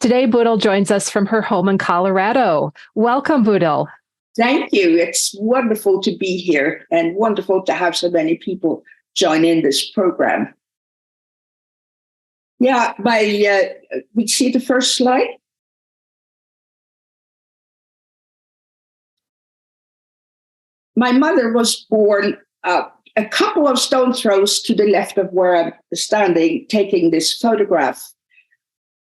Today, Bodil joins us from her home in Colorado. Welcome, Bodil. Thank you. It's wonderful to be here and wonderful to have so many people join in this program. Yeah, we see the first slide. My mother was born a couple of stone throws to the left of where I'm standing, taking this photograph.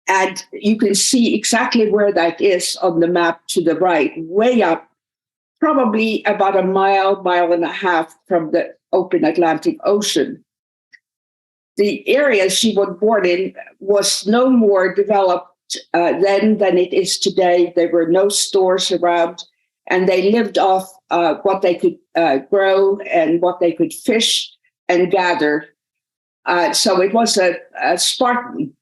And you can see exactly where that is on the map to the right, way up, probably about a mile and a half from the open Atlantic Ocean. The area she was born in was no more developed then than it is today. There were no stores around, and they lived off what they could grow and what they could fish and gather. So it was a Spartan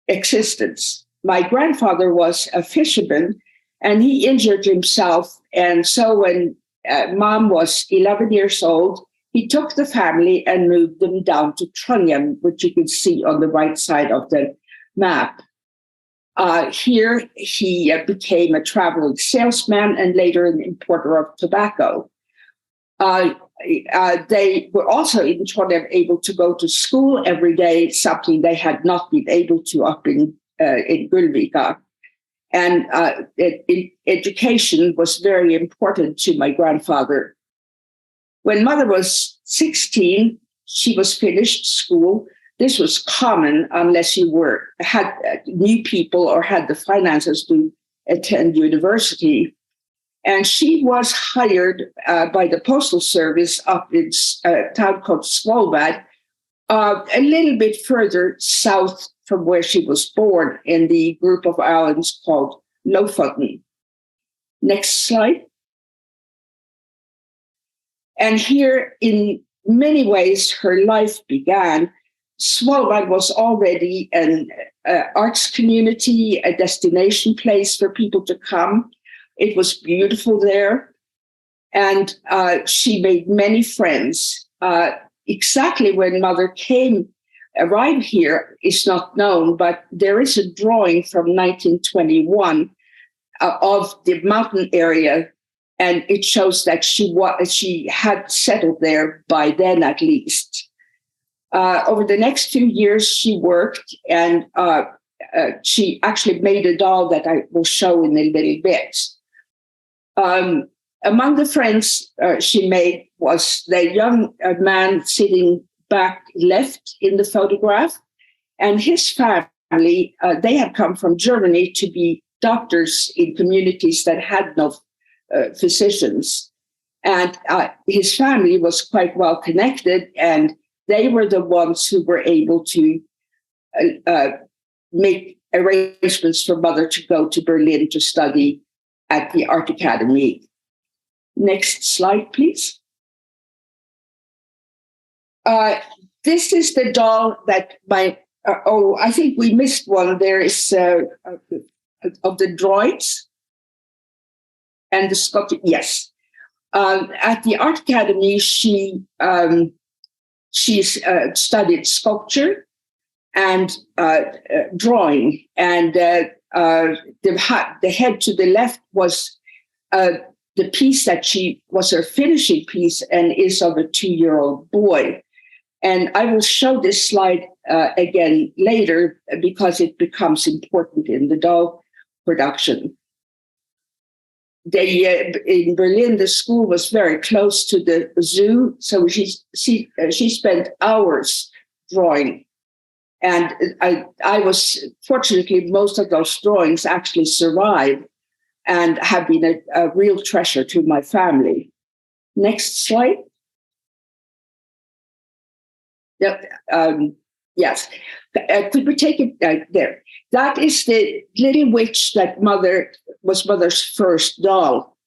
existence. My grandfather was a fisherman, and he injured himself. And so when mom was 11 years old, he took the family and moved them down to Trondheim, which you can see on the right side of the map. Here, he became a traveling salesman and later an importer of tobacco. They were also in Trondheim able to go to school every day, something they had not been able to up in Gullvika. And education was very important to my grandfather. When mother was 16, she was finished school. This was common unless you had new people or had the finances to attend university. And she was hired by the Postal Service up in a town called Svolvær, a little bit further south from where she was born in the group of islands called Lofoten. Next slide. And here, in many ways, her life began. Svolvær was already an arts community, a destination place for people to come. It was beautiful there. And she made many friends. Exactly when mother arrived here is not known, but there is a drawing from 1921 of the mountain area. And it shows that she had settled there by then, at least. Over the next few years, she worked, and she actually made a doll that I will show in a little bit. Among the friends she made was the young man sitting back left in the photograph, and his family. They had come from Germany to be doctors in communities that had no physicians. And his family was quite well connected, and they were the ones who were able to make arrangements for mother to go to Berlin to study at the Art Academy. Next slide, please. This is the doll that I think we missed one. There is of the drawings and the sculpture. Yes. At the Art Academy, she studied sculpture and drawing, and the head to the left was the piece that was her finishing piece and is of a 2-year-old boy. And I will show this slide again later because it becomes important in the doll production. In Berlin, the school was very close to the zoo, so she spent hours drawing. And I was, fortunately, most of those drawings actually survive and have been a real treasure to my family. Next slide. Yes. Could we take it there? That is the little witch that was mother's first doll.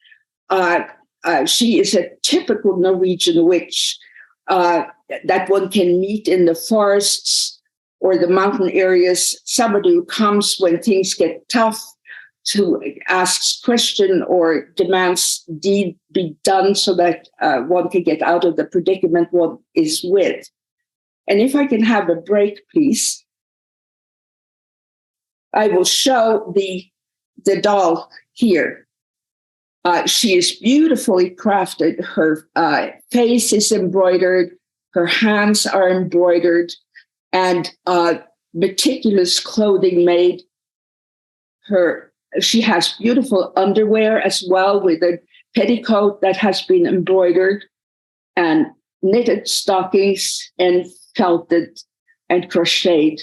She is a typical Norwegian witch that one can meet in the forests or the mountain areas. Somebody who comes when things get tough, to ask question or demands deed be done so that one can get out of the predicament one is with. And if I can have a break, please. I will show the doll here. She is beautifully crafted. Her face is embroidered. Her hands are embroidered, and meticulous clothing made. She has beautiful underwear as well, with a petticoat that has been embroidered, and knitted stockings and felted and crocheted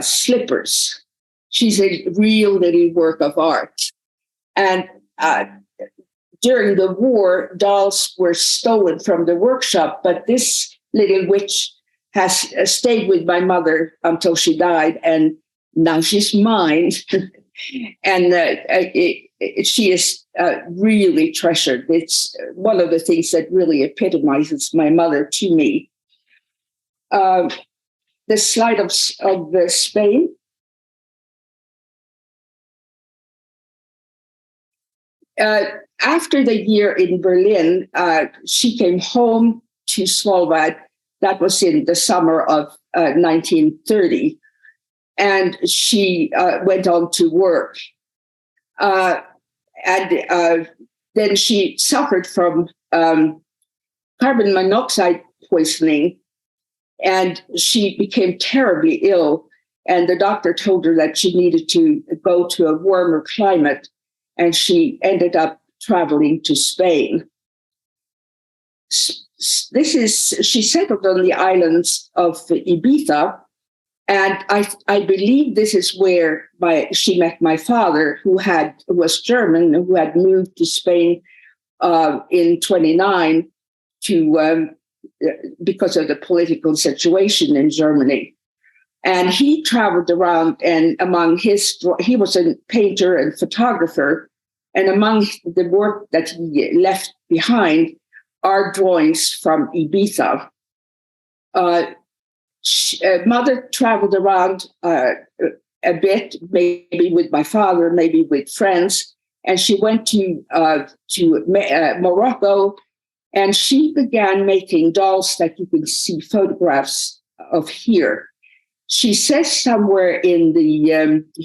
slippers. She's a real little work of art. And during the war, dolls were stolen from the workshop, but this little witch has stayed with my mother until she died, and now she's mine. And she is really treasured. It's one of the things that really epitomizes my mother to me. The slide of Spain. After the year in Berlin, she came home to Svalbard. That was in the summer of 1930. And she went on to work. And then she suffered from carbon monoxide poisoning, and she became terribly ill. And the doctor told her that she needed to go to a warmer climate, and she ended up traveling to Spain. She settled on the islands of Ibiza, and I believe this is where she met my father, who was German, who had moved to Spain in 29 because of the political situation in Germany. And he traveled around, and he was a painter and photographer, and among the work that he left behind are drawings from Ibiza. Mother traveled around a bit, maybe with my father, maybe with friends, and she went to Morocco, and she began making dolls that you can see photographs of here. She says somewhere in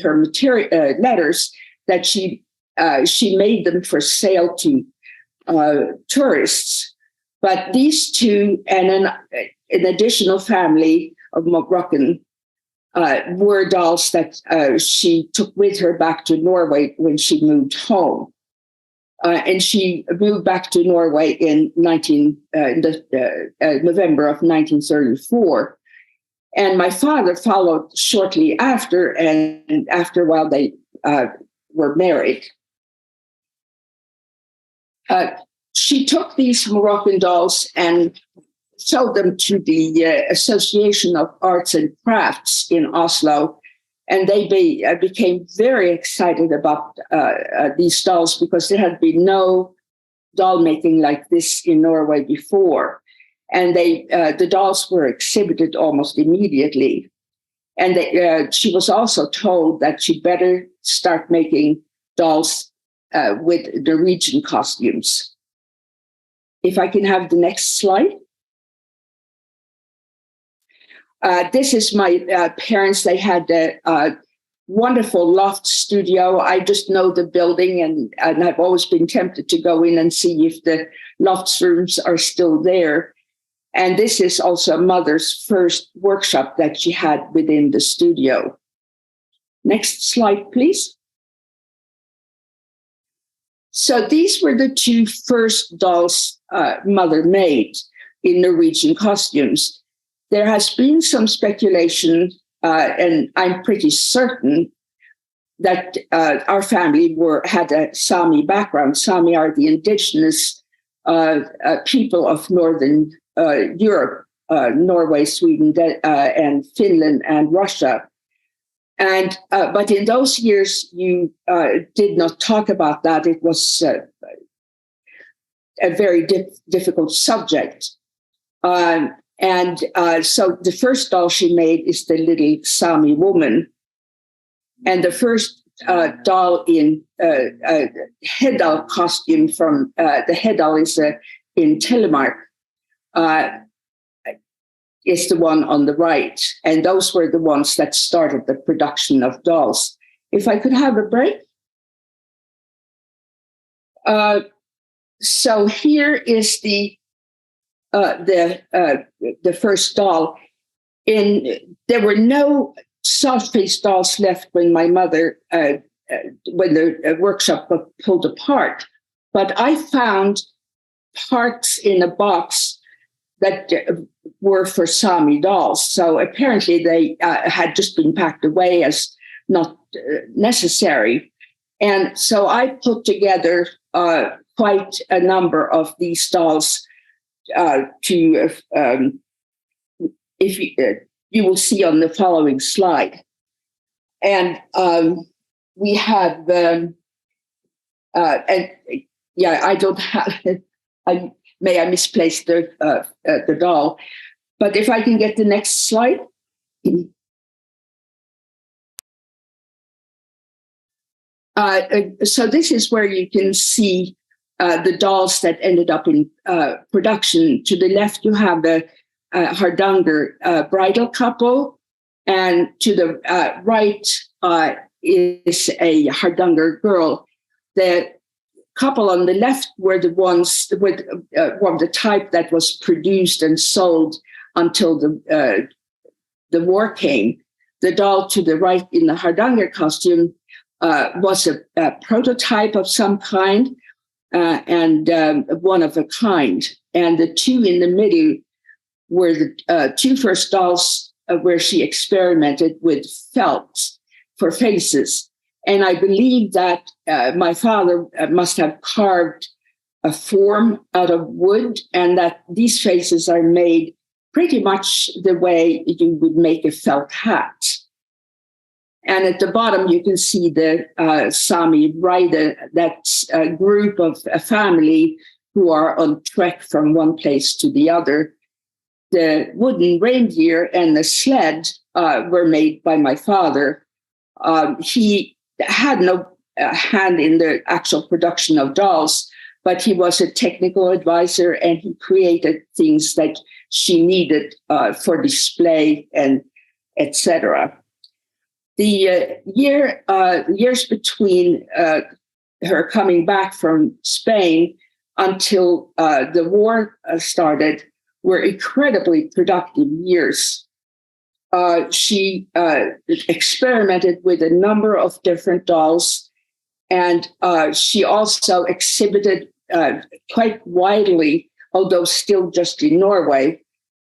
her material letters that she made them for sale to tourists, but these two and an additional family of Moroccan were dolls that she took with her back to Norway when she moved home. And she moved back to Norway in November of 1934. And my father followed shortly after, and after a while they were married. She took these Moroccan dolls and sold them to the Association of Arts and Crafts in Oslo. And they became very excited about these dolls because there had been no doll making like this in Norway before. And the dolls were exhibited almost immediately. And she was also told that she'd better start making dolls with Norwegian costumes. If I can have the next slide. This is my parents. They had a wonderful loft studio. I just know the building, and I've always been tempted to go in and see if the loft rooms are still there. And this is also mother's first workshop that she had within the studio. Next slide, please. So these were the two first dolls mother made in Norwegian costumes. There has been some speculation, and I'm pretty certain that our family had a Sami background. Sami are the indigenous people of Northern Europe, Norway, Sweden, and Finland and Russia. And but in those years, you did not talk about that. It was a very difficult subject. So the first doll she made is the little Sami woman. And the first doll in Hedal costume from the Hedal is in Telemark. is the one on the right. And those were the ones that started the production of dolls. If I could have a break. So here is the first doll. There were no soft face dolls left when my mother, when the workshop got pulled apart. But I found parts in a box that were for Sami dolls. So apparently they had just been packed away as not necessary. And so I put together quite a number of these dolls if you will see on the following slide. And we have, and yeah, I don't have, I misplaced the doll, but if I can get the next slide. So this is where you can see the dolls that ended up in production. To the left, you have the Hardanger bridal couple, and to the right is a Hardanger girl. The couple on the left were the ones with the type that was produced and sold until the war came. The doll to the right in the Hardanger costume was a prototype of some kind and one of a kind. And the two in the middle were the two first dolls where she experimented with felt for faces. And I believe that my father must have carved a form out of wood, and that these faces are made pretty much the way you would make a felt hat. And at the bottom, you can see the Sami Raida, that's a group of a family who are on trek from one place to the other. The wooden reindeer and the sled were made by my father. He had no hand in the actual production of dolls, but he was a technical advisor, and he created things that she needed for display and etc. The years between her coming back from Spain until the war started were incredibly productive years. She experimented with a number of different dolls, and she also exhibited quite widely, although still just in Norway.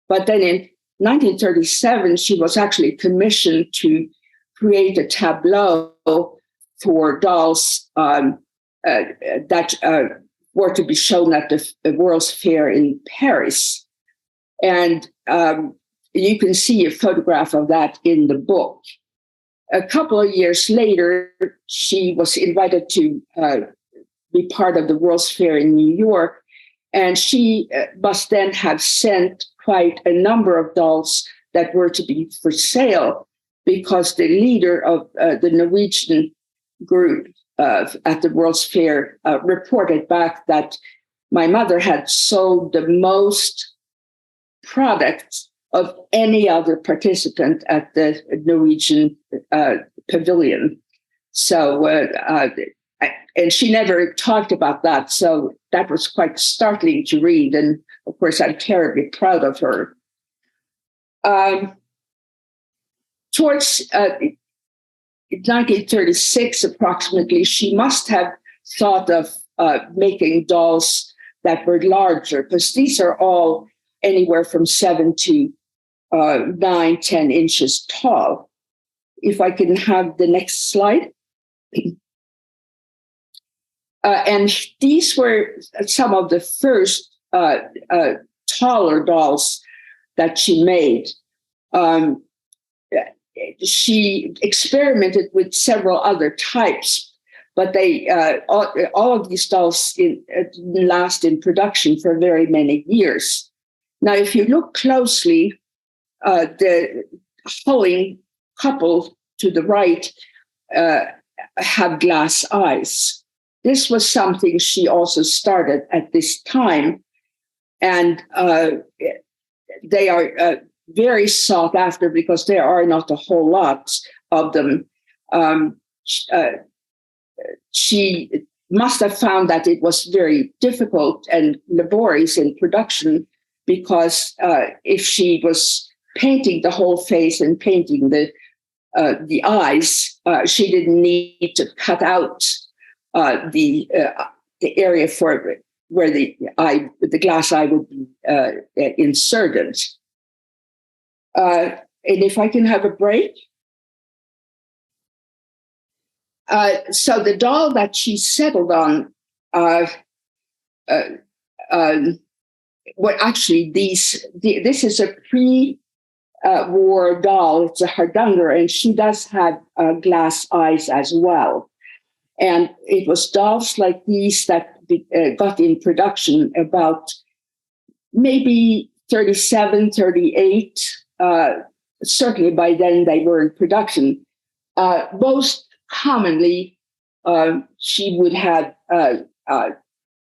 But then in 1937, she was actually commissioned to create a tableau for dolls that were to be shown at the World's Fair in Paris. And you can see a photograph of that in the book. A couple of years later, she was invited to be part of the World's Fair in New York, and she must then have sent quite a number of dolls that were to be for sale, because the leader of the Norwegian group at the World's Fair reported back that my mother had sold the most products of any other participant at the Norwegian pavilion. So, and she never talked about that. So that was quite startling to read. And of course, I'm terribly proud of her. Towards 1936, approximately, she must have thought of making dolls that were larger, because these are all anywhere from 7 to 9, 10 inches tall. If I can have the next slide. And these were some of the first taller dolls that she made. She experimented with several other types, but they all of these dolls last in production for very many years. Now, if you look closely, the hoeing couple to the right have glass eyes. This was something she also started at this time, and they are very sought after because there are not a whole lot of them. She must have found that it was very difficult and laborious in production because if she was painting the whole face and painting the eyes, she didn't need to cut out the area for where the glass eye would be inserted. And if I can have a break. So the doll that she settled on, this is a pre-war doll. It's a hardanger, and she does have glass eyes as well. And it was dolls like these that got in production about she 37, 38. Certainly by then they were in production. Most commonly, she would have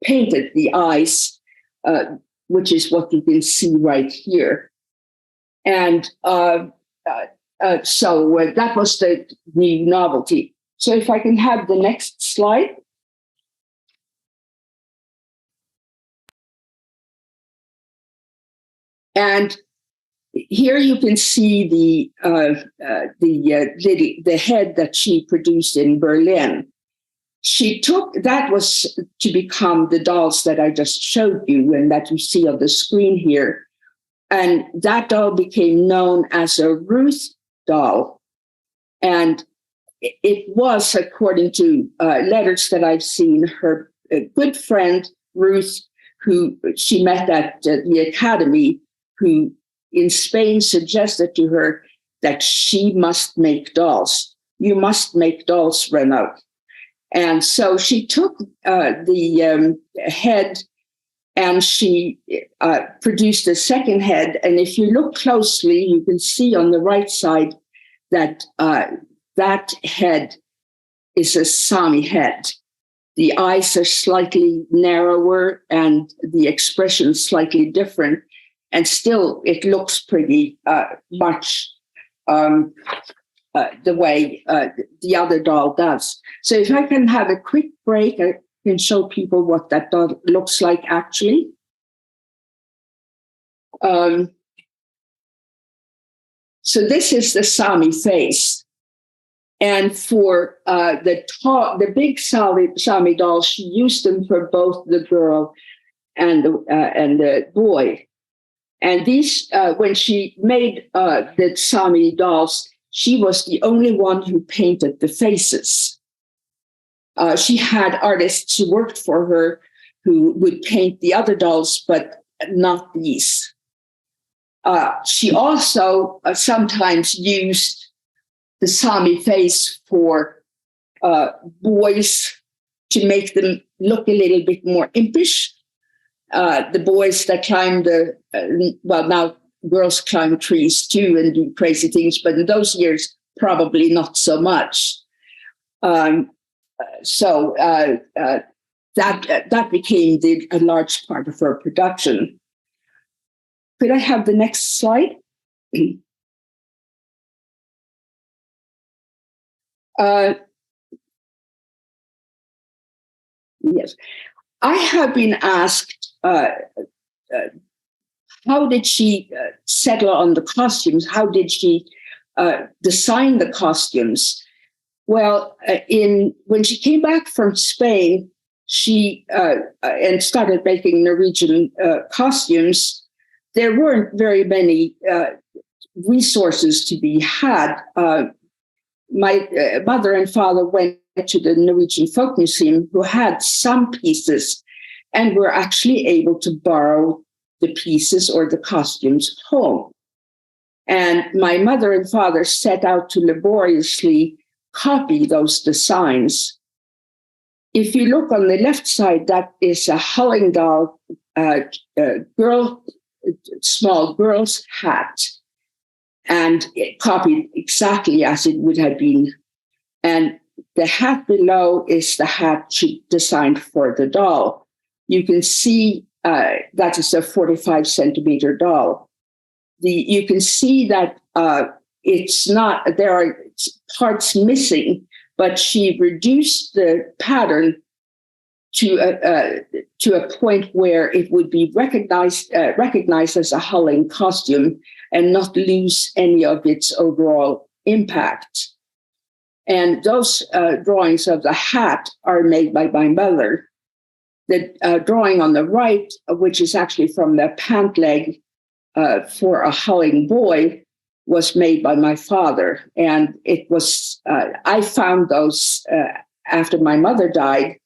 painted the eyes, which is what you can see right here. And so that was the new novelty. So if I can have the next slide. And here you can see the head that she produced in Berlin. She took, that was to become the dolls that I just showed you and that you see on the screen here. And that doll became known as a Ruth doll. And it was, according to letters that I've seen, her good friend Ruth, who she met at the academy, who in Spain suggested to her that she must make dolls. You must make dolls, Rønnaug. And so she took the head and she produced a second head. And if you look closely, you can see on the right side that that head is a Sami head. The eyes are slightly narrower and the expression slightly different. And still, it looks pretty much the way the other doll does. So if I can have a quick break, I can show people what that doll looks like actually. So this is the Sami face. And for the big Sami dolls, she used them for both the girl and the boy. And these, when she made the Sami dolls, she was the only one who painted the faces. She had artists who worked for her who would paint the other dolls, but not these. She also sometimes used the Sami face for boys to make them look a little bit more impish. The boys that climbed well, now girls climb trees too and do crazy things, but in those years, probably not so much. So that became a large part of her production. Could I have the next slide? Yes. I have been asked, how did she settle on the costumes? How did she design the costumes? Well, when she came back from Spain, she and started making Norwegian costumes. There weren't very many resources to be had. My mother and father went to the Norwegian Folk Museum, who had some pieces and were actually able to borrow the pieces or the costumes home. And my mother and father set out to laboriously copy those designs. If you look on the left side, that is a Hallingdal small girl's hat, and it copied exactly as it would have been. And the hat below is the hat she designed for the doll. You can see that is a 45 centimeter doll. you can see that it's not, there are parts missing, but she reduced the pattern to a point where it would be recognized as a hulling costume and not lose any of its overall impact. And those drawings of the hat are made by my mother. The drawing on the right, which is actually from the pant leg for a hulling boy, was made by my father. And it was, I found those after my mother died.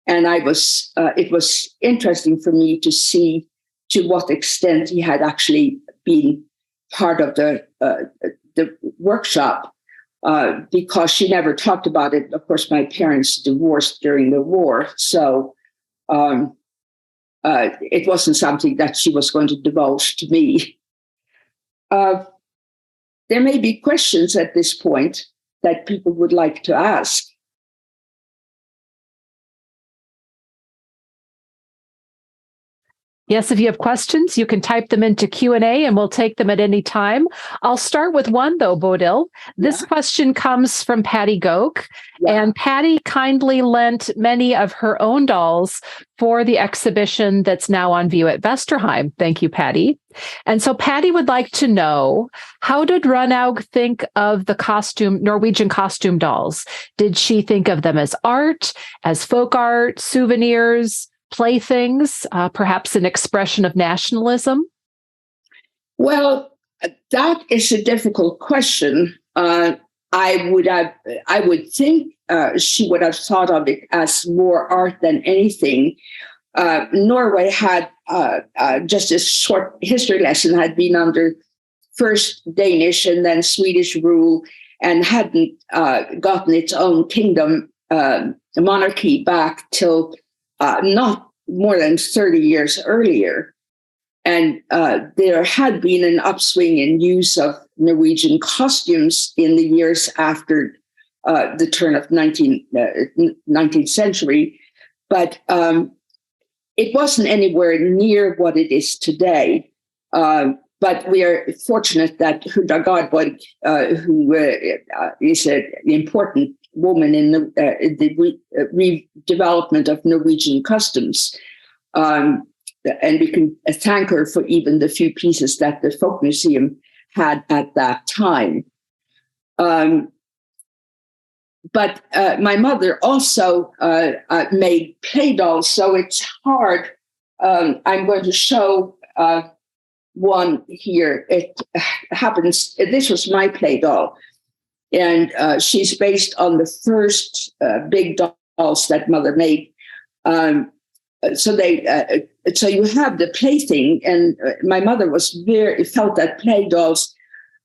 And it was interesting for me to see to what extent he had actually been part of the workshop, because she never talked about it. Of course, my parents divorced during the war, so it wasn't something that she was going to divulge to me. There may be questions at this point that people would like to ask. Yes, if you have questions, you can type them into Q&A and we'll take them at any time. I'll start with one, though, Bodil. This question comes from Patty Goke, and Patty kindly lent many of her own dolls for the exhibition that's now on view at Vesterheim. Thank you, Patty. And so Patty would like to know, how did Rønnaug think of the Norwegian costume dolls? Did she think of them as art, as folk art, souvenirs, playthings, perhaps an expression of nationalism? Well, that is a difficult question. I would think she would have thought of it as more art than anything. Norway had just a short history lesson, had been under first Danish and then Swedish rule, and hadn't gotten its own kingdom, monarchy back till not more than 30 years earlier. And there had been an upswing in use of Norwegian costumes in the years after the turn of 19th century. But it wasn't anywhere near what it is today. But we are fortunate that Hulda Gardborg, who is an important woman in the redevelopment of Norwegian customs. And we can thank her for even the few pieces that the Folk Museum had at that time. But my mother also made play dolls, so it's hard. I'm going to show one here. It happens, this was my play doll. And she's based on the first big dolls that Mother made. So you have the plaything, and my mother felt that play dolls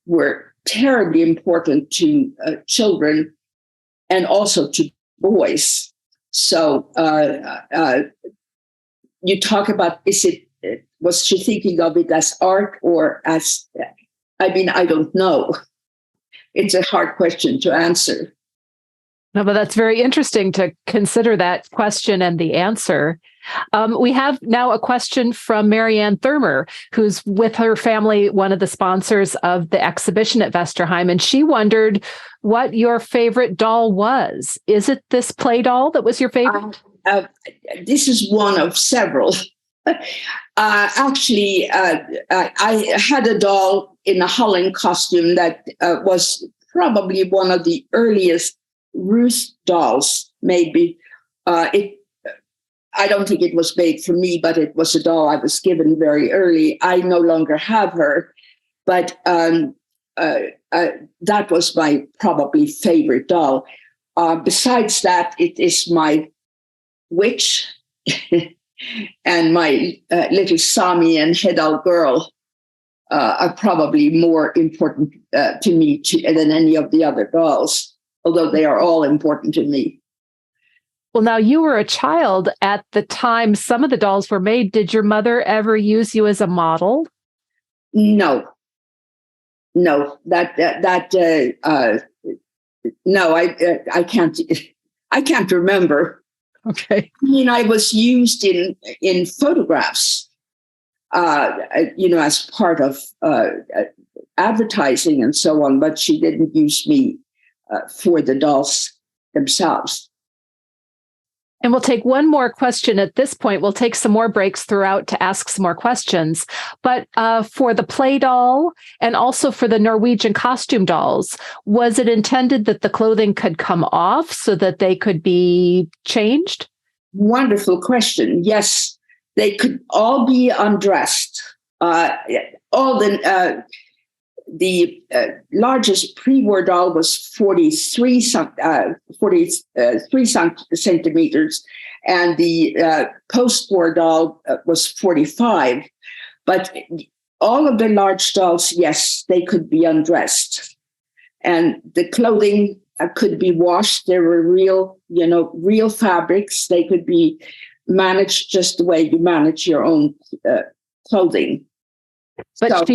were terribly important to children and also to boys. So you talk about, was she thinking of it as art or as, I don't know. It's a hard question to answer. No, but that's very interesting to consider that question and the answer. We have now a question from Marianne Thurmer, who's with her family, one of the sponsors of the exhibition at Vesterheim, and she wondered what your favorite doll was. Is it this play doll that was your favorite? This is one of several. Actually, I had a doll in a hulling costume that was probably one of the earliest Ruth dolls, maybe. I don't think it was made for me, but it was a doll I was given very early. I no longer have her, but that was my probably favorite doll. Besides that, it is my witch and my little Sami and Hedal girl are probably more important to me than any of the other dolls, although they are all important to me. Well, now you were a child at the time some of the dolls were made. Did your mother ever use you as a model? No, no, no. I can't remember. Okay. I was used in photographs. as part of advertising and so on, but she didn't use me for the dolls themselves. And we'll take one more question at this point. We'll take some more breaks throughout to ask some more questions. But for the play doll and also for the Norwegian costume dolls, was it intended that the clothing could come off so that they could be changed? Wonderful question. Yes, they could all be undressed. All the largest pre-war doll was 43 centimeters, and the post-war doll was 45. But all of the large dolls, yes, they could be undressed. And the clothing could be washed. There were real fabrics. They could be managed just the way you manage your own clothing. But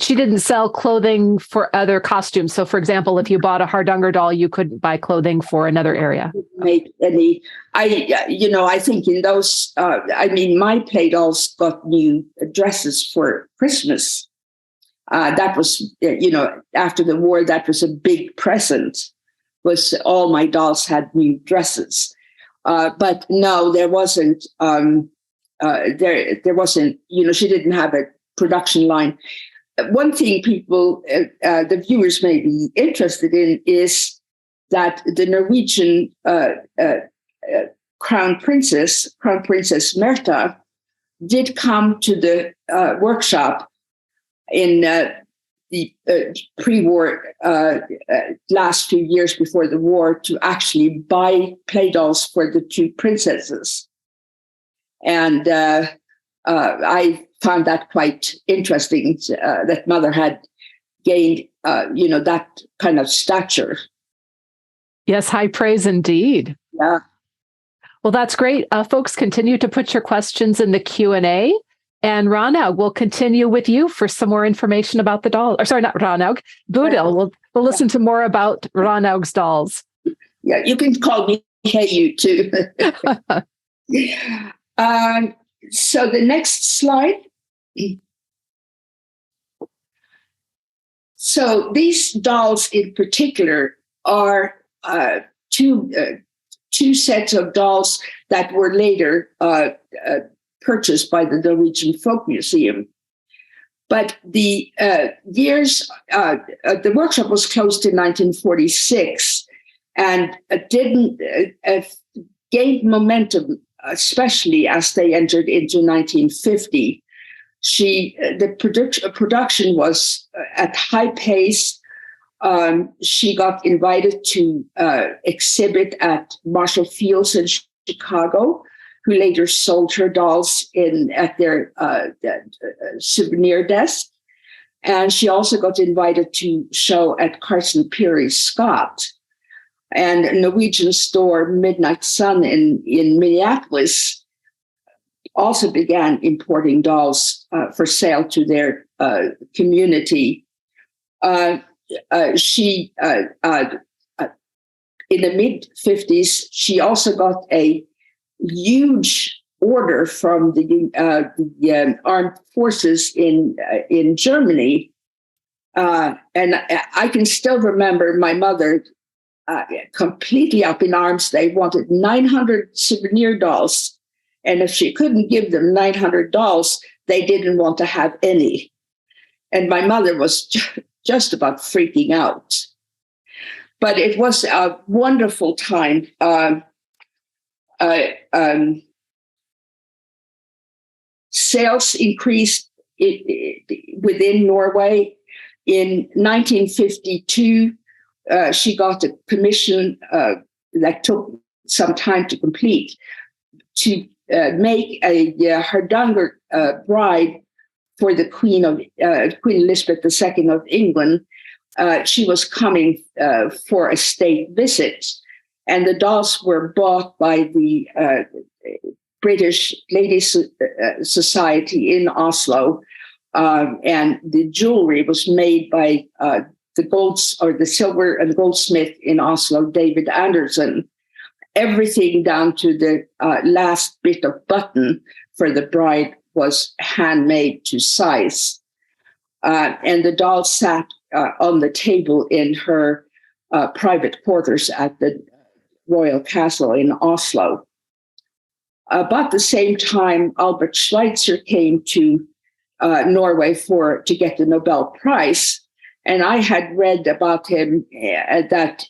she didn't sell clothing for other costumes. So, for example, if you bought a Hardanger doll, you couldn't buy clothing for another area. Make any? I think in those. My play dolls got new dresses for Christmas. That was, after the war, that was a big present. Was all my dolls had new dresses, but no, there wasn't. There wasn't. She didn't have a production line. One thing people, the viewers may be interested in, is that the Norwegian Crown Princess Märtha, did come to the workshop in the pre-war last few years before the war to actually buy play dolls for the two princesses. And I found that quite interesting, that Mother had gained, that kind of stature. Yes, high praise indeed. Yeah. Well, that's great. Folks, continue to put your questions in the Q&A. And Rønnaug, we'll continue with you for some more information about the doll. Or sorry, not Rønnaug, Bodil. We'll listen to more about Rønnaug's dolls. Yeah, you can call me Hey too. So the next slide. So these dolls in particular are two sets of dolls that were later purchased by the Norwegian Folk Museum. But the workshop was closed in 1946 and didn't gain momentum, especially as they entered into 1950. The production was at high pace. She got invited to exhibit at Marshall Field's in Chicago, who later sold her dolls at their souvenir desk. And she also got invited to show at Carson Peary Scott. And a Norwegian store, Midnight Sun in Minneapolis, also began importing dolls for sale to their community. She, in the mid-50s, she also got a huge order from the armed forces in Germany. And I can still remember my mother completely up in arms. They wanted 900 souvenir dolls. And if she couldn't give them 900 dolls, they didn't want to have any. And my mother was just about freaking out. But it was a wonderful time. Sales increased within Norway. In 1952, she got a commission that took some time to complete to make a Hardanger bride for the Queen Elizabeth II of England. She was coming for a state visit, and the dolls were bought by the British Ladies Society in Oslo, and the jewelry was made by the silver and goldsmith in Oslo, David Anderson. Everything down to the last bit of button for the bride was handmade to size. And the doll sat on the table in her private quarters at the Royal Castle in Oslo. About the same time, Albert Schweitzer came to Norway to get the Nobel Prize. And I had read about him that,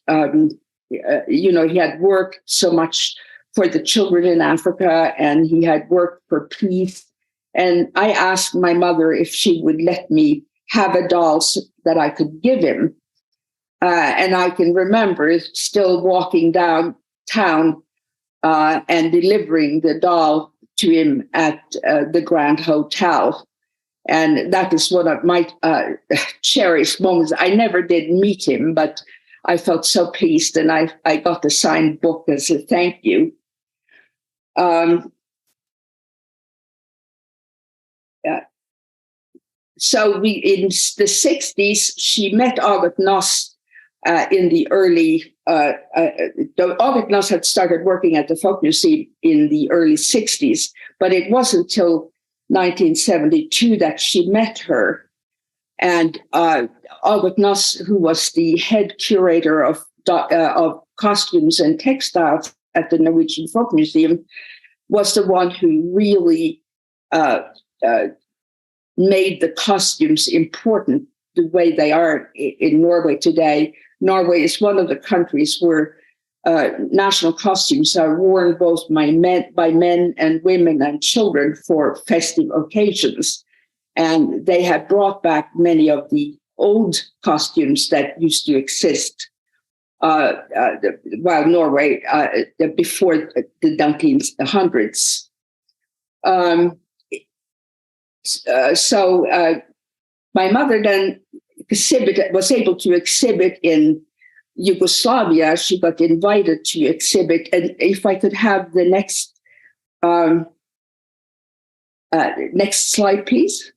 he had worked so much for the children in Africa, and he had worked for peace. And I asked my mother if she would let me have a doll that I could give him. And I can remember still walking downtown and delivering the doll to him at the Grand Hotel. And that is one of my cherished moments. I never did meet him, but I felt so pleased, and I got the signed book as a thank you. So in the 60s, she met August Noss in the early, August Noss had started working at the Folk Museum in the early 60s, but it wasn't until 1972 that she met her. And August Noss, who was the head curator of costumes and textiles at the Norwegian Folk Museum, was the one who really made the costumes important the way they are in Norway today. Norway is one of the countries where national costumes are worn both by men and women and children for festive occasions. And they have brought back many of the old costumes that used to exist while Norway before the 1900s. So my mother then was able to exhibit in Yugoslavia. She got invited to exhibit. And if I could have the next slide, please.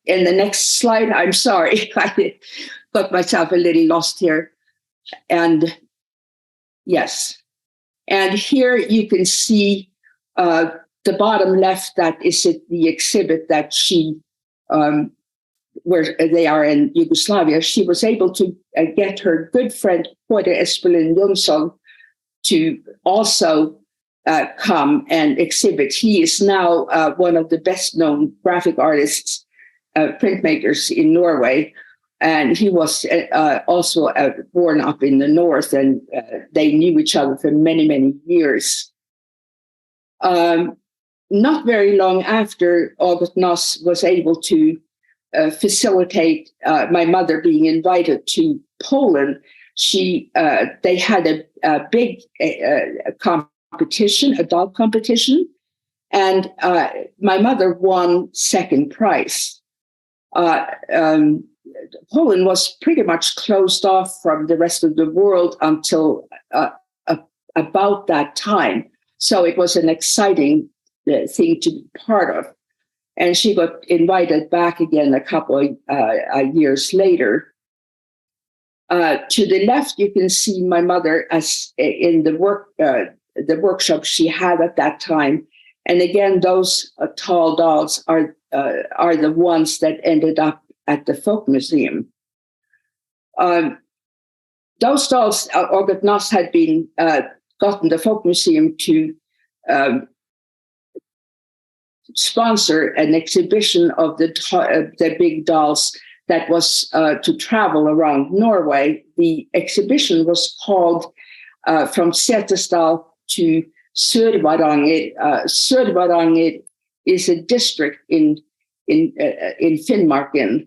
In the next slide, I'm sorry, I got myself a little lost here. And yes, and here you can see the bottom left, that is the exhibit that she, where they are in Yugoslavia. She was able to get her good friend, Porter Espelin Jonsson, to also come and exhibit. He is now one of the best-known graphic artists, printmakers in Norway. And he was also born up in the north, and they knew each other for many, many years. Not very long after August Noss was able to facilitate my mother being invited to Poland, they had a big competition, a doll competition, and my mother won second prize. Poland was pretty much closed off from the rest of the world until about that time. So it was an exciting thing to be part of. And she got invited back again a couple of years later. To the left, you can see my mother as in the workshop she had at that time. And again, those tall dolls are the ones that ended up at the Folk Museum. Those dolls, August Noss had been gotten the Folk Museum to sponsor an exhibition of the big dolls that was to travel around Norway. The exhibition was called From Setesdal to Sør-Varanger. Sør-Varanger is a district in Finnmarken,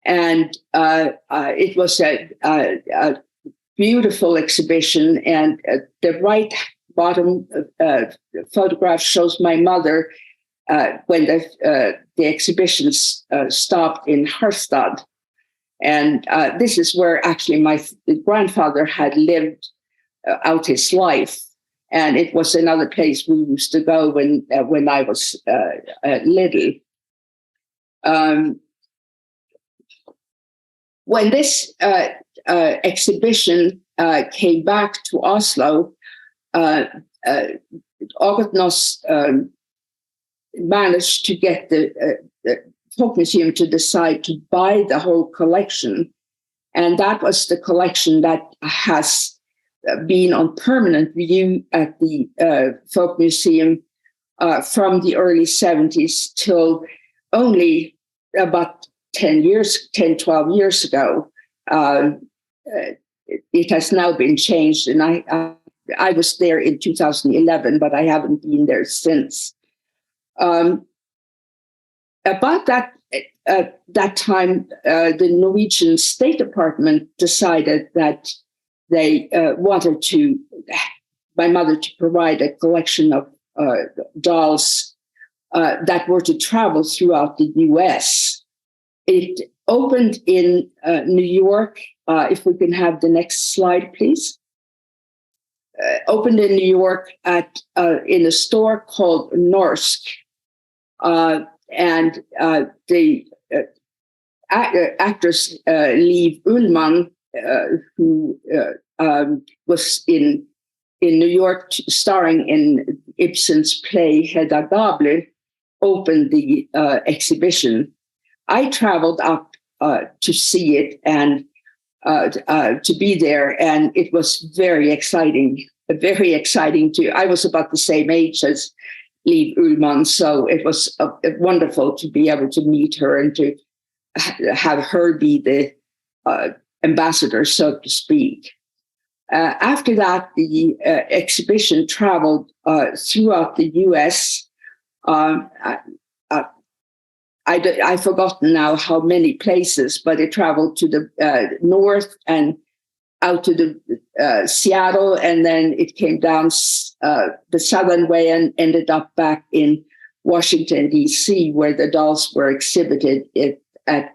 and it was a beautiful exhibition. And the right bottom photograph shows my mother when the exhibition stopped in Harstad. And this is where actually my grandfather had lived out his life. And it was another place we used to go when I was little. When this exhibition came back to Oslo, August Noss managed to get the Folk Museum to decide to buy the whole collection. And that was the collection that has been on permanent view at the Folk Museum from the early 70s till only about 12 years ago. It has now been changed, and I was there in 2011, but I haven't been there since. About that time, the Norwegian State Department decided that they wanted my mother to provide a collection of dolls that were to travel throughout the U.S. It opened in New York. If we can have the next slide, please. Opened in New York in a store called Norsk. And the actress Liv Ullmann, who was in New York starring in Ibsen's play Hedda Gabler, opened the exhibition. I traveled up to see it and to be there, and it was very exciting. I was about the same age as Liv Ullmann, so it was wonderful to be able to meet her and to have her be the ambassador, so to speak. After that, the exhibition traveled throughout the U.S. I've forgotten now how many places, but it traveled to the north and out to the Seattle, and then it came down the southern way and ended up back in Washington, D.C., where the dolls were exhibited at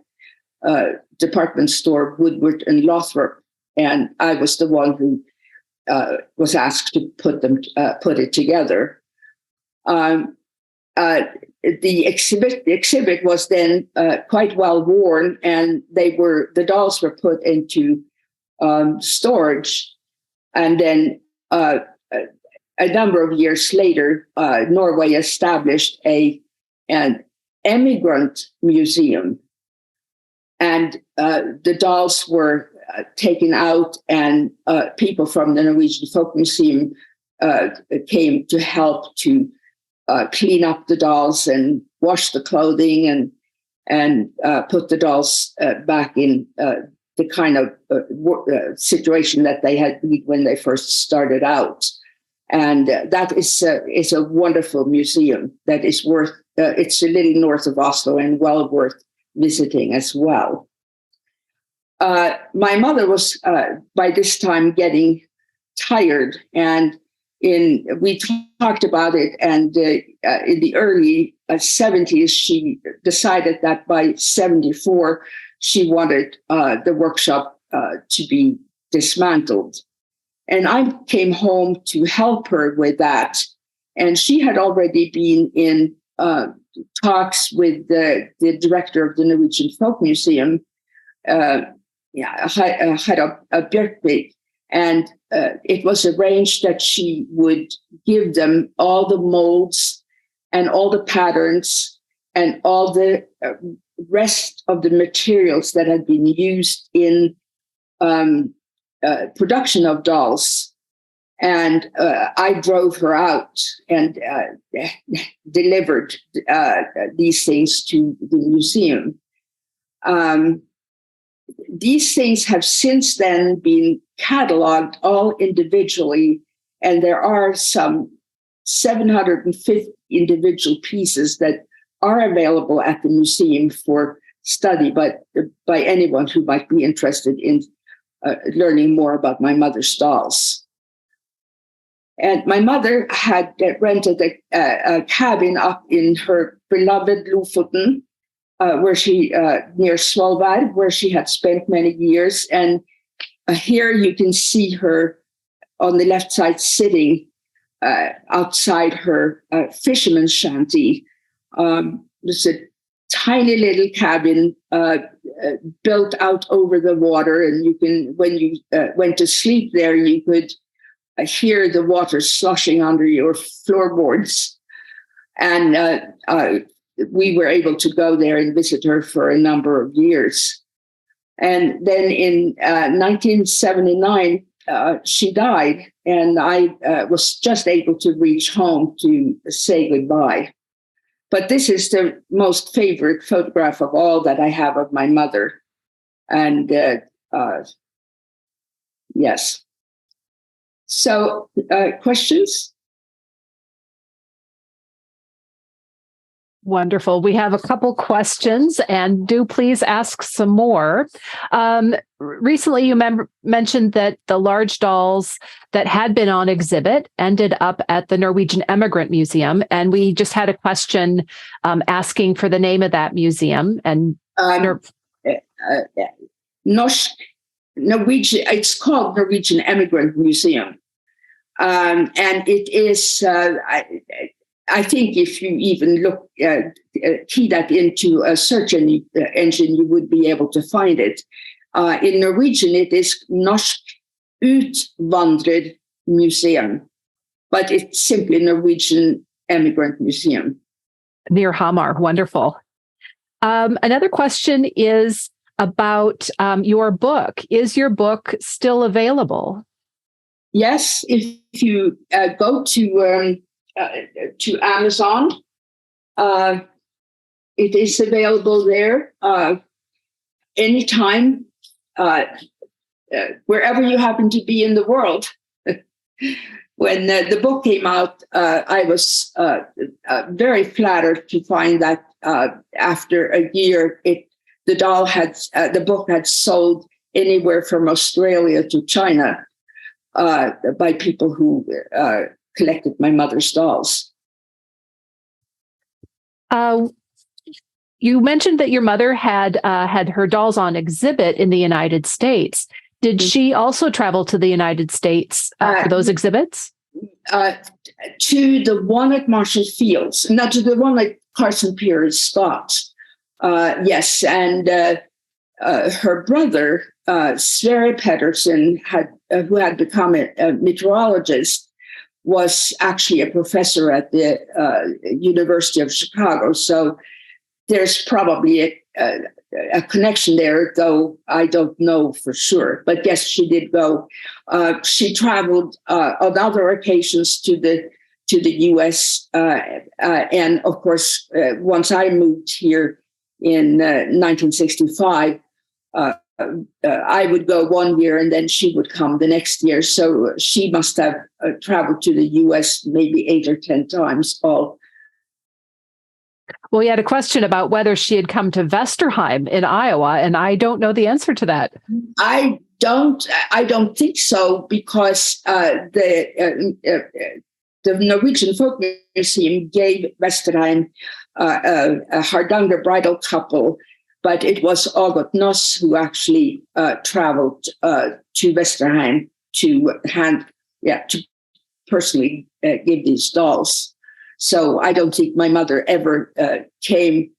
department store Woodward and Lothrop. And I was the one who was asked to put it together. The exhibit was then quite well worn, and the dolls were put into storage. And then a number of years later, Norway established an emigrant museum, and the dolls were taken out, and people from the Norwegian Folk Museum came to help to clean up the dolls and wash the clothing and put the dolls back in the kind of situation that they had when they first started out. And that is a wonderful museum that is worth, it's a little north of Oslo and well worth visiting as well. My mother was by this time getting tired, and we talked about it, and in the early 70s, she decided that by 74, she wanted the workshop to be dismantled. And I came home to help her with that. And she had already been in talks with the director of the Norwegian Folk Museum, Harald Bjørkvik, and it was arranged that she would give them all the molds and all the patterns and all the rest of the materials that had been used in production of dolls. And I drove her out and delivered these things to the museum. These things have since then been cataloged all individually, and there are some 750 individual pieces that are available at the museum for study, but by anyone who might be interested in learning more about my mother's dolls. And my mother had rented a cabin up in her beloved Lofoten, where she near Svolvær, where she had spent many years. And here you can see her on the left side sitting outside her fisherman's shanty. It's a tiny little cabin built out over the water, and you can, when you went to sleep there, you could hear the water sloshing under your floorboards. And we were able to go there and visit her for a number of years. And then in 1979, she died, and I was just able to reach home to say goodbye. But this is the most favorite photograph of all that I have of my mother. And yes. So, questions? Wonderful. We have a couple questions, and do please ask some more. Recently, you mentioned that the large dolls that had been on exhibit ended up at the Norwegian Emigrant Museum, and we just had a question asking for the name of that museum. And Norwegian. It's called Norwegian Emigrant Museum, and it is. I think if you even look, key that into a search engine, you would be able to find it. In Norwegian, it is Norsk Utvandret Museum, but it's simply Norwegian Emigrant Museum. Near Hamar. Wonderful. Another question is about your book. Is your book still available? Yes, if you go to Amazon. It is available there anytime, wherever you happen to be in the world. When the book came out, I was very flattered to find that after a year, the book had sold anywhere from Australia to China by people who collected my mother's dolls. You mentioned that your mother had her dolls on exhibit in the United States. Did she also travel to the United States for those exhibits? To the one at Marshall Fields, not to the one at Carson Pier Scott. Yes, and her brother, Sverre Pettersen, who had become a meteorologist, was actually a professor at the University of Chicago. So there's probably a connection there, though I don't know for sure. But yes, she did go. She traveled on other occasions to the U.S. And of course, once I moved here in 1965, I would go one year and then she would come the next year. So she must have traveled to the U.S. maybe 8 or 10 times all. Well, we had a question about whether she had come to Vesterheim in Iowa, and I don't know the answer to that. I don't think so, because the Norwegian Folk Museum gave Vesterheim a Hardanger bridal couple. But it was August Noss who actually traveled to Vesterheim to personally give these dolls. So I don't think my mother ever came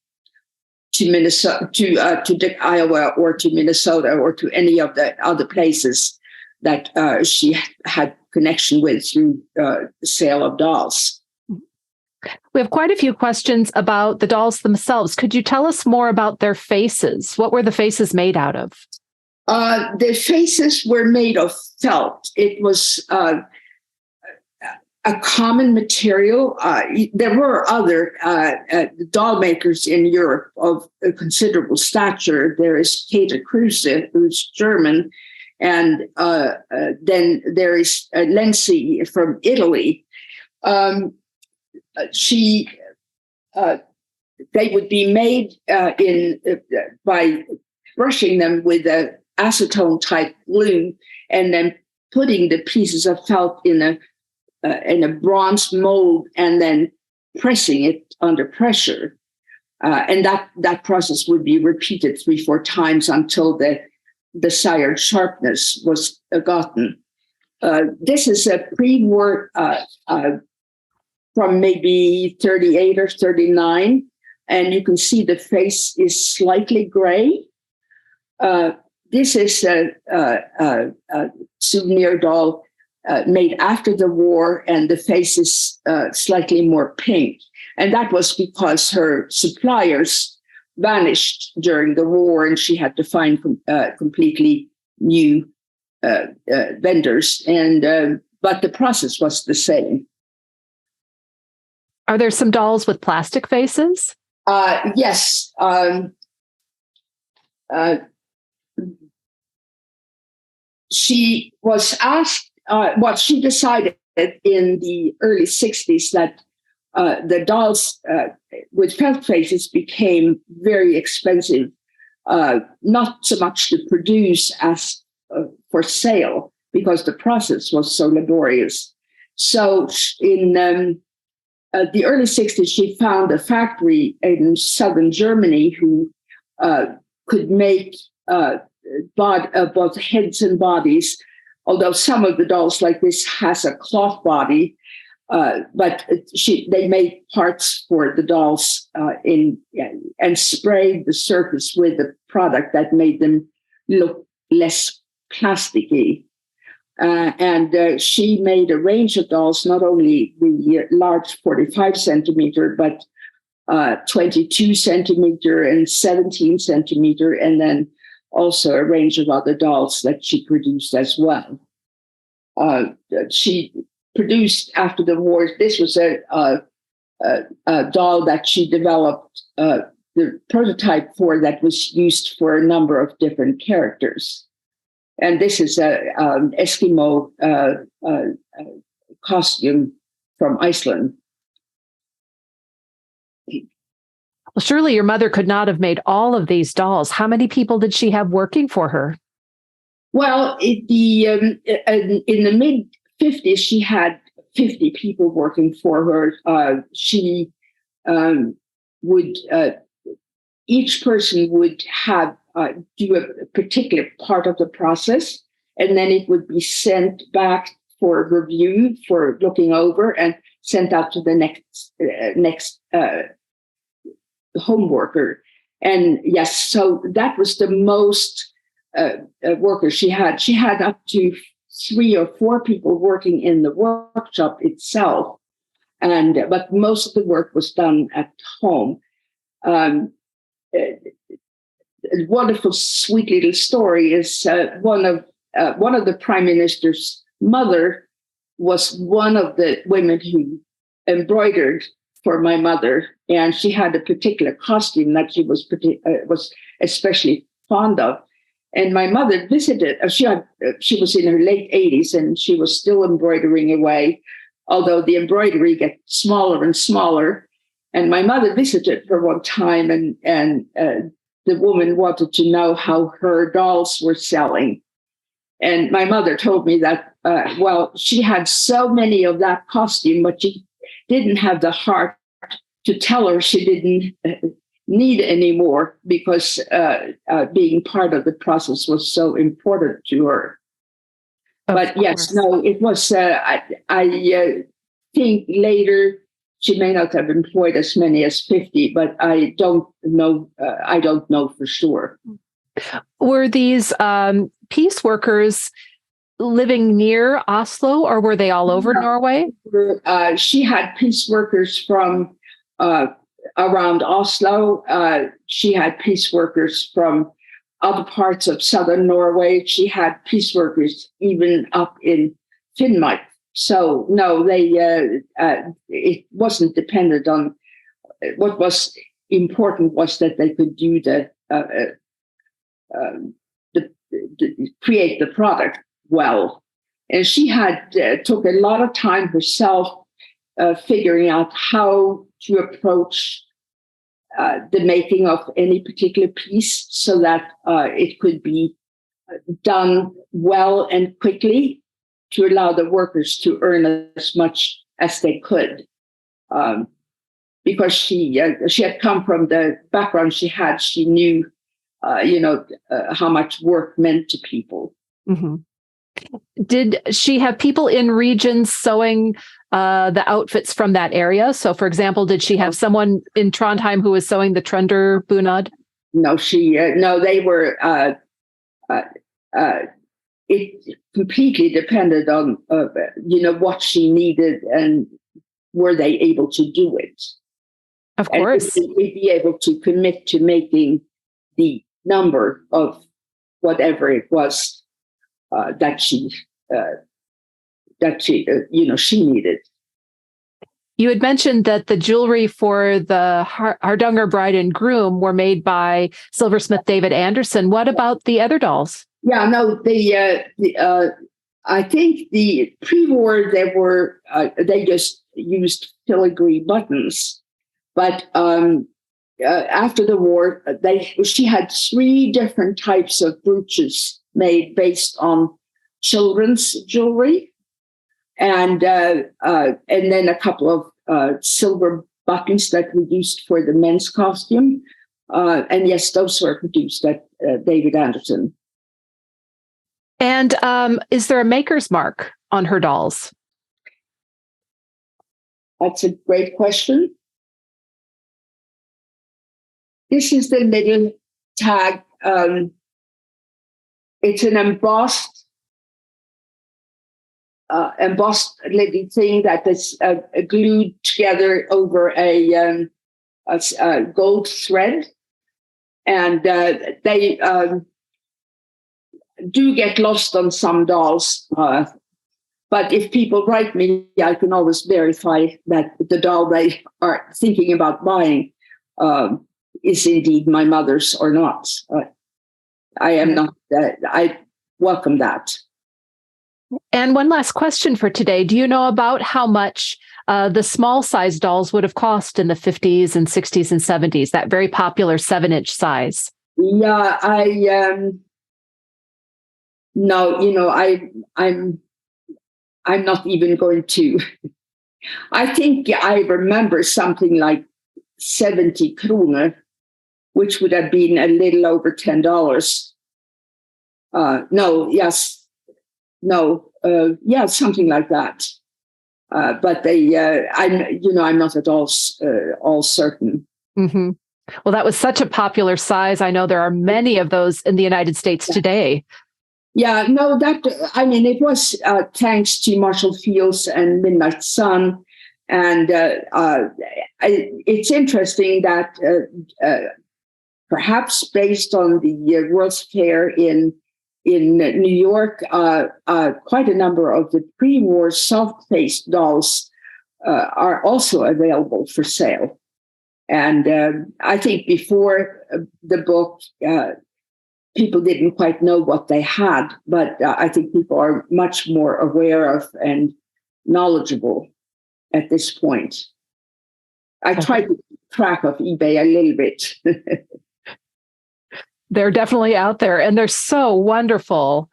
to Minnesota, to Iowa, or to Minnesota, or to any of the other places that she had connection with through the sale of dolls. We have quite a few questions about the dolls themselves. Could you tell us more about their faces? What were the faces made out of? The faces were made of felt. It was a common material. There were other doll makers in Europe of a considerable stature. There is Kate Kruse, who's German, and then there is Lenzi from Italy. They would be made by brushing them with a acetone type glue, and then putting the pieces of felt in a bronze mold, and then pressing it under pressure, and that process would be repeated 3-4 times until the desired sharpness was gotten. This is a pre-war. From maybe 38 or 39, and you can see the face is slightly gray. This is a souvenir doll made after the war, and the faces slightly more pink. And that was because her suppliers vanished during the war, and she had to find completely new vendors. But the process was the same. Are there some dolls with plastic faces? Yes. She was asked, she decided in the early 60s that the dolls with felt faces became very expensive, not so much to produce as for sale, because the process was so laborious. So in the early 60s, she found a factory in southern Germany who could make both heads and bodies, although some of the dolls like this has a cloth body, but they made parts for the dolls and sprayed the surface with a product that made them look less plasticky. And she made a range of dolls, not only the large 45 centimeter, but 22 centimeter and 17 centimeter, and then also a range of other dolls that she produced as well. She produced after the war, this was a doll that she developed the prototype for that was used for a number of different characters. And this is an Eskimo costume from Iceland. Well, surely your mother could not have made all of these dolls. How many people did she have working for her? Well, in the mid-50s, she had 50 people working for her. She would, each person would have do a particular part of the process, and then it would be sent back for review, for looking over, and sent out to the next home worker. And yes, so that was the most workers she had. She had up to 3 or 4 people working in the workshop itself, but most of the work was done at home. A wonderful, sweet little story is one of the prime minister's mother was one of the women who embroidered for my mother, and she had a particular costume that she was especially fond of. And my mother visited. She was in her late 80s, and she was still embroidering away, although the embroidery gets smaller and smaller. And my mother visited her one time, and the woman wanted to know how her dolls were selling. And my mother told me that, she had so many of that costume, but she didn't have the heart to tell her she didn't need any more, because being part of the process was so important to her. But yes, no, it was, I think later, she may not have employed as many as 50, but I don't know. I don't know for sure. Were these peace workers living near Oslo, or were they all over Norway? She had peace workers from around Oslo. She had peace workers from other parts of southern Norway. She had peace workers even up in Finnmark. So no, it wasn't dependent on. What was important was that they could do create the product well. And she had took a lot of time herself figuring out how to approach the making of any particular piece so that it could be done well and quickly, to allow the workers to earn as much as they could. Because she had come from the background she had, she knew, how much work meant to people. Mm-hmm. Did she have people in regions sewing the outfits from that area? So, for example, did she have someone in Trondheim who was sewing the Trønder bunad? No, they were it completely depended on, what she needed and were they able to do it. Of course. And we'd be able to commit to making the number of whatever it was that she needed. You had mentioned that the jewelry for the Hardanger bride and groom were made by silversmith David Anderson. What about the other dolls? Yeah, no, I think the pre-war they just used filigree buttons, but after the war, she had 3 different types of brooches made based on children's jewelry, and then a couple of silver buttons that were used for the men's costume. And yes, those were produced at David Anderson. And is there a maker's mark on her dolls? That's a great question. This is the little tag. It's an embossed little thing that is glued together over a gold thread, and they do get lost on some dolls. But if people write me, I can always verify that the doll they are thinking about buying is indeed my mother's or not. I am not. I welcome that. And one last question for today. Do you know about how much the small size dolls would have cost in the 50s and 60s and 70s, that very popular 7-inch size? Yeah, no, I'm not even going to. I think I remember something like 70 kroner, which would have been a little over $10. Something like that. But I'm not at all certain. Mm-hmm. Well, that was such a popular size. I know there are many of those in the United States today. Yeah, no, it was thanks to Marshall Fields and Midnight Sun. And it's interesting that perhaps based on the World's Fair in New York, quite a number of the pre-war soft-faced dolls are also available for sale. And I think before the book, people didn't quite know what they had, but I think people are much more aware of and knowledgeable at this point. I try to keep track of eBay a little bit. They're definitely out there, and they're so wonderful.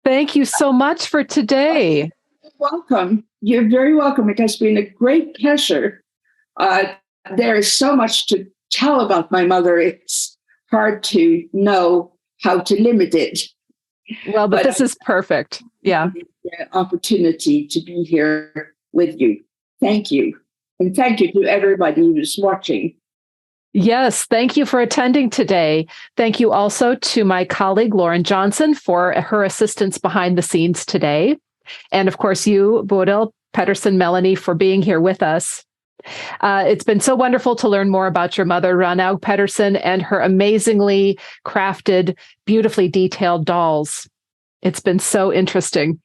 Thank you so much for today. You're welcome. You're very welcome. It has been a great pleasure. There is so much to tell about my mother. It's hard to know how to limit it. Well, but this is perfect. Yeah. The opportunity to be here with you. Thank you. And thank you to everybody who's watching. Yes, thank you for attending today. Thank you also to my colleague, Lauren Johnson, for her assistance behind the scenes today. And of course, you, Bodil Petterssen Meleney, for being here with us. It's been so wonderful to learn more about your mother, Rønnaug Pettersen, and her amazingly crafted, beautifully detailed dolls. It's been so interesting.